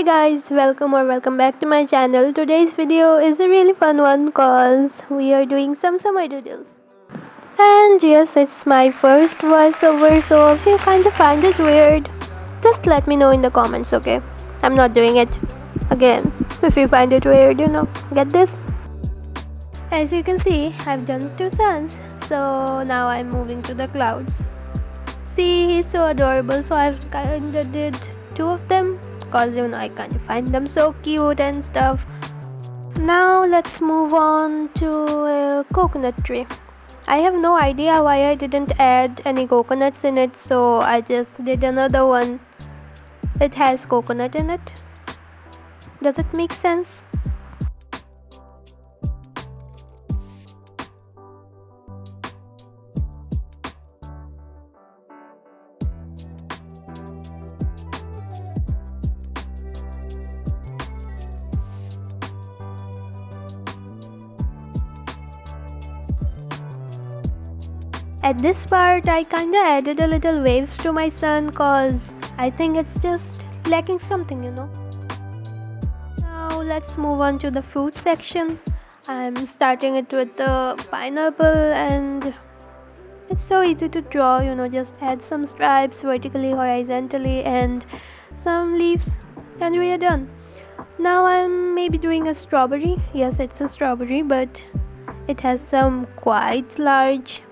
guys, welcome back to my channel. Today's video is a really fun one cause we are doing some summer doodles. And yes, it's my first voiceover, so if you kind of find it weird, just let me know in the comments, okay? I'm not doing it again. If you find it weird, get this? As you can see, I've done two suns, so now I'm moving to the clouds. See, he's so adorable, so I've kinda did two of them because I kind of find them so cute and stuff. Now let's move on to a coconut tree. I have no idea why I didn't add any coconuts in it, so I just did another one. It has coconut in it. Does it make sense? At this part, I kinda added a little waves to my sun cause I think it's just lacking something, Now let's move on to the fruit section. I'm starting it with the pineapple and it's so easy to draw, just add some stripes vertically, horizontally and some leaves and we are done. Now I'm maybe doing a strawberry. Yes, it's a strawberry, but it has some quite large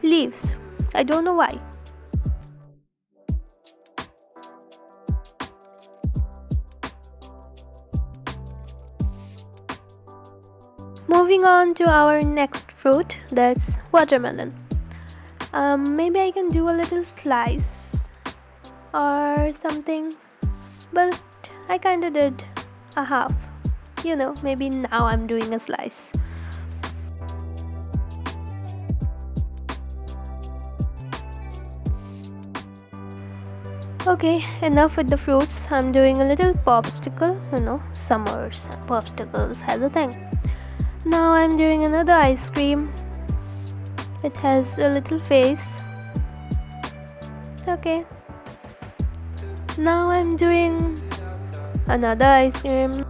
leaves. I don't know why. Moving on to our next fruit, that's watermelon. Maybe I can do a little slice or something, but I kinda did a half. Maybe now I'm doing a slice. Okay, enough with the fruits. I'm doing a little popsicle. Summers popsicles has a thing. Now I'm doing another ice cream. It has a little face. Okay. Now I'm doing another ice cream.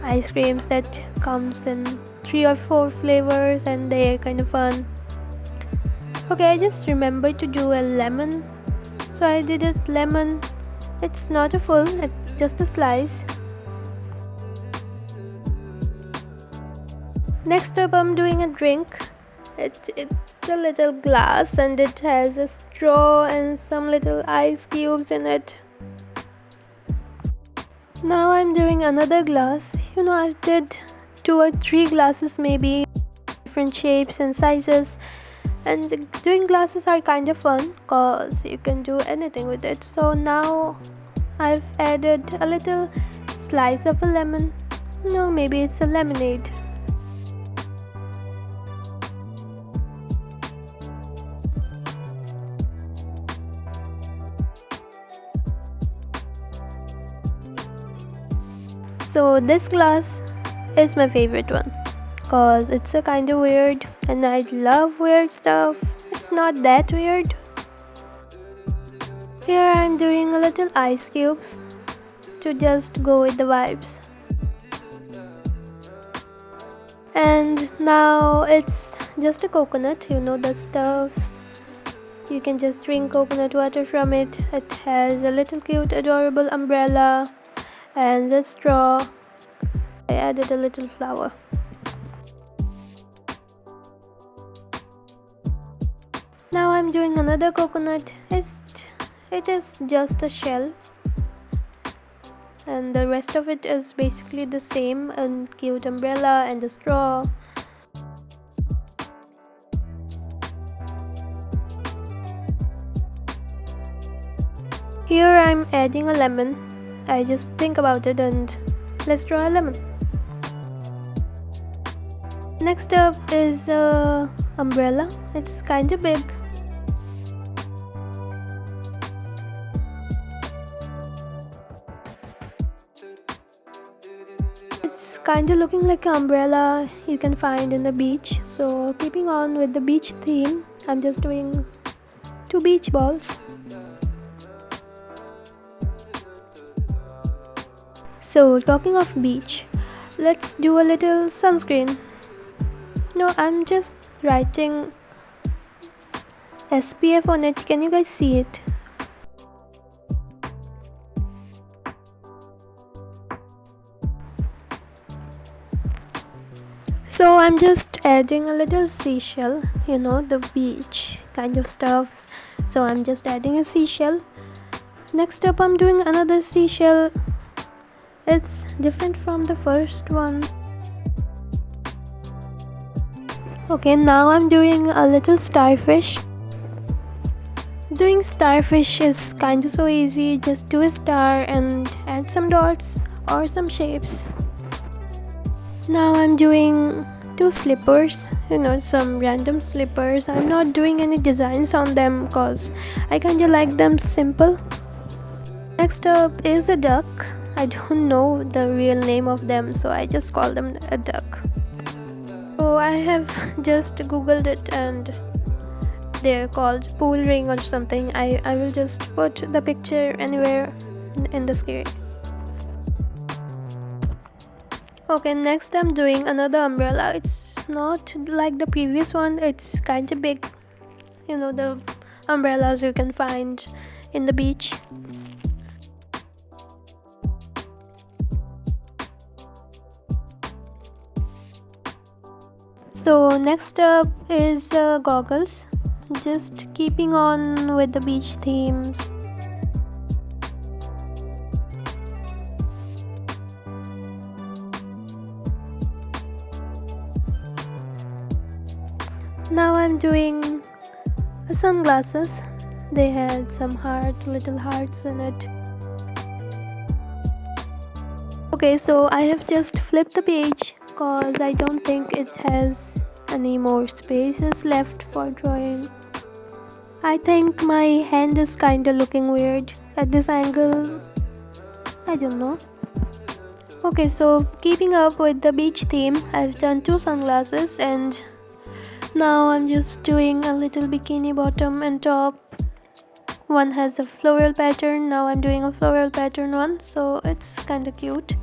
Ice creams that comes in 3 or 4 flavors and they're kind of fun. Okay, I just remembered to do a lemon. So I did a lemon. It's not a full, it's just a slice. Next up I'm doing a drink. It's a little glass and it has a straw and some little ice cubes in it. Now I'm doing another glass. I did 2 or 3 glasses, maybe different shapes and sizes. And doing glasses are kind of fun cause you can do anything with it. So now I've added a little slice of a lemon. Maybe it's a lemonade. So this glass is my favorite one cause it's a kind of weird and I love weird stuff. It's not that weird. Here I'm doing a little ice cubes to just go with the vibes. And now it's just a coconut, the stuffs. You can just drink coconut water from it. It has a little cute adorable umbrella and the straw. I added a little flower. Now I'm doing another coconut. It is just a shell and the rest of it is basically the same, and cute umbrella and a straw. Here I'm adding a lemon. I just think about it and let's draw a lemon. Next up is a umbrella. It's kind of big. It's kind of looking like an umbrella you can find in the beach. So keeping on with the beach theme, I'm just doing 2 beach balls. So talking of beach, let's do a little sunscreen. No, I'm just writing SPF on it. Can you guys see it? So I'm just adding a little seashell, the beach kind of stuffs. So I'm just adding a seashell. Next up, I'm doing another seashell. It's different from the first one. Okay, now I'm doing a little starfish. Doing starfish is kind of so easy. Just do a star and add some dots or some shapes. Now I'm doing two slippers, some random slippers. I'm not doing any designs on them because I kind of like them simple. Next up is a duck. I don't know the real name of them, so I just call them a duck. So I have just googled it and they're called pool ring or something. I will just put the picture anywhere in the screen. Okay, next I'm doing another umbrella. It's not like the previous one, it's kind of big. The umbrellas you can find in the beach. So next up is goggles. Just keeping on with the beach themes. Now I'm doing sunglasses. They had some little hearts in it. Okay, so I have just flipped the page because I don't think it has any more spaces left for drawing. I think my hand is kinda looking weird at this angle. I don't know. Okay, so keeping up with the beach theme, I've done two sunglasses and now I'm just doing a little bikini bottom and top. One has a floral pattern. Now I'm doing a floral pattern one, so it's kinda cute.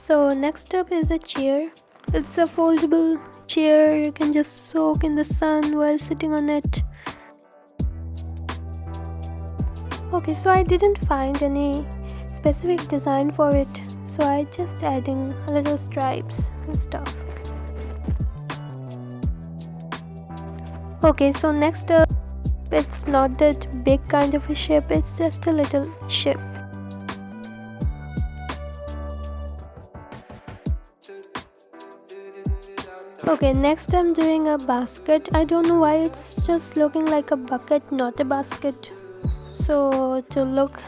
So next up is a chair. It's a foldable chair. You can just soak in the sun while sitting on it. Okay, so I didn't find any specific design for it, so I just adding a little stripes and stuff. Okay, so next up, it's not that big kind of a ship, it's just a little ship. Okay, next I'm doing a basket. I don't know why it's just looking like a bucket, not a basket. So to look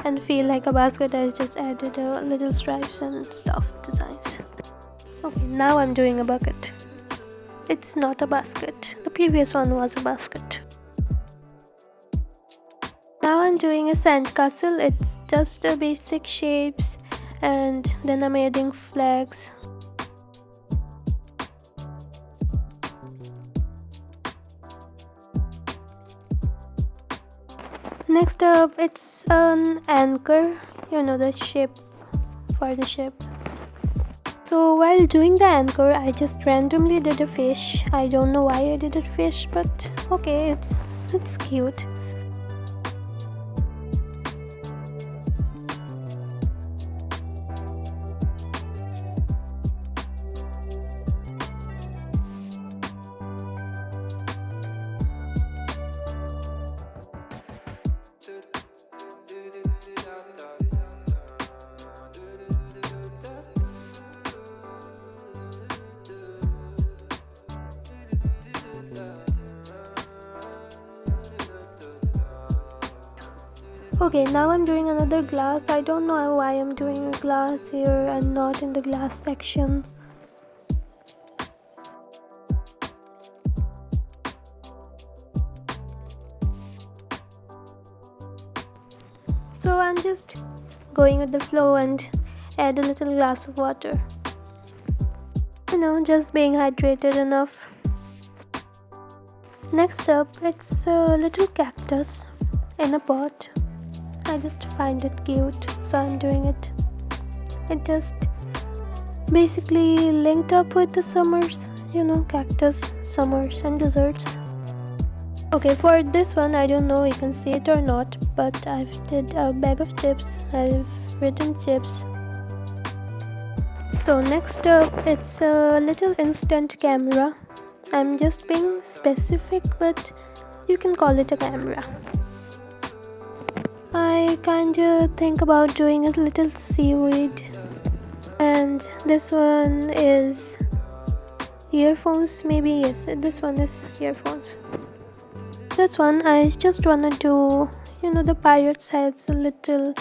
and feel like a basket, I just added a little stripes and stuff designs. Okay, now I'm doing a bucket. It's not a basket. The previous one was a basket. Now I'm doing a sandcastle. It's just a basic shapes and then I'm adding flags. Next up, it's an anchor, the ship, for the ship. So while doing the anchor, I just randomly did a fish. I don't know why I did a fish, but okay, it's cute. Okay, now I'm doing another glass. I don't know why I'm doing a glass here and not in the glass section. So I'm just going with the flow and add a little glass of water. Just being hydrated enough. Next up, it's a little cactus in a pot. I just find it cute, so I'm doing it. It just basically linked up with the summers, cactus, summers, and desserts. Okay, for this one, I don't know you can see it or not, but I've did a bag of chips. I've written chips. So next up, it's a little instant camera. I'm just being specific, but you can call it a camera. I kinda think about doing a little seaweed. And this one is earphones, maybe. Yes, this one is earphones. This one I just wanna do, the pirate's has a little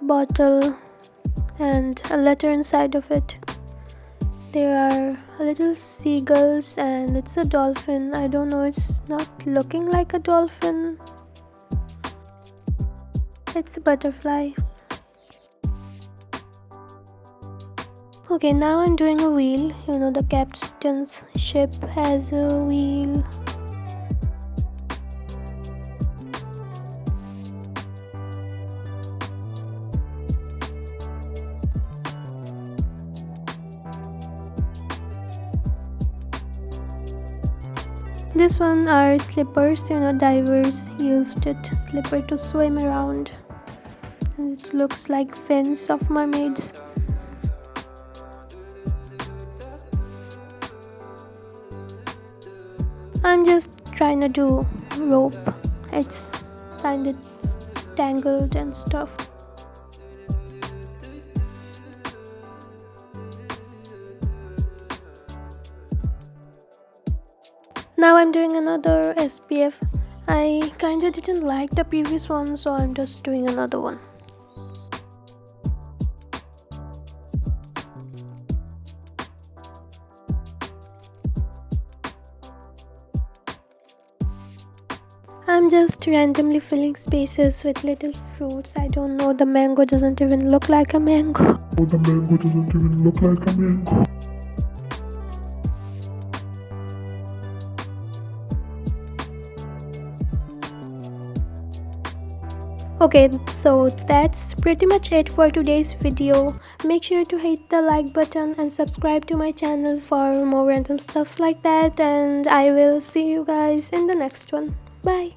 bottle and a letter inside of it. There are little seagulls and it's a dolphin. I don't know, it's not looking like a dolphin. It's a butterfly. Okay, now I'm doing a wheel. The captain's ship has a wheel. This one are slippers, divers used it slipper to swim around. And it looks like fins of mermaids. I'm just trying to do rope. It's kind of tangled and stuff. Now I'm doing another SPF. I kinda didn't like the previous one, so I'm just doing another one. I'm just randomly filling spaces with little fruits. I don't know, the mango doesn't even look like a mango. Okay, so that's pretty much it for today's video. Make sure to hit the like button and subscribe to my channel for more random stuffs like that, and I will see you guys in the next one. Bye.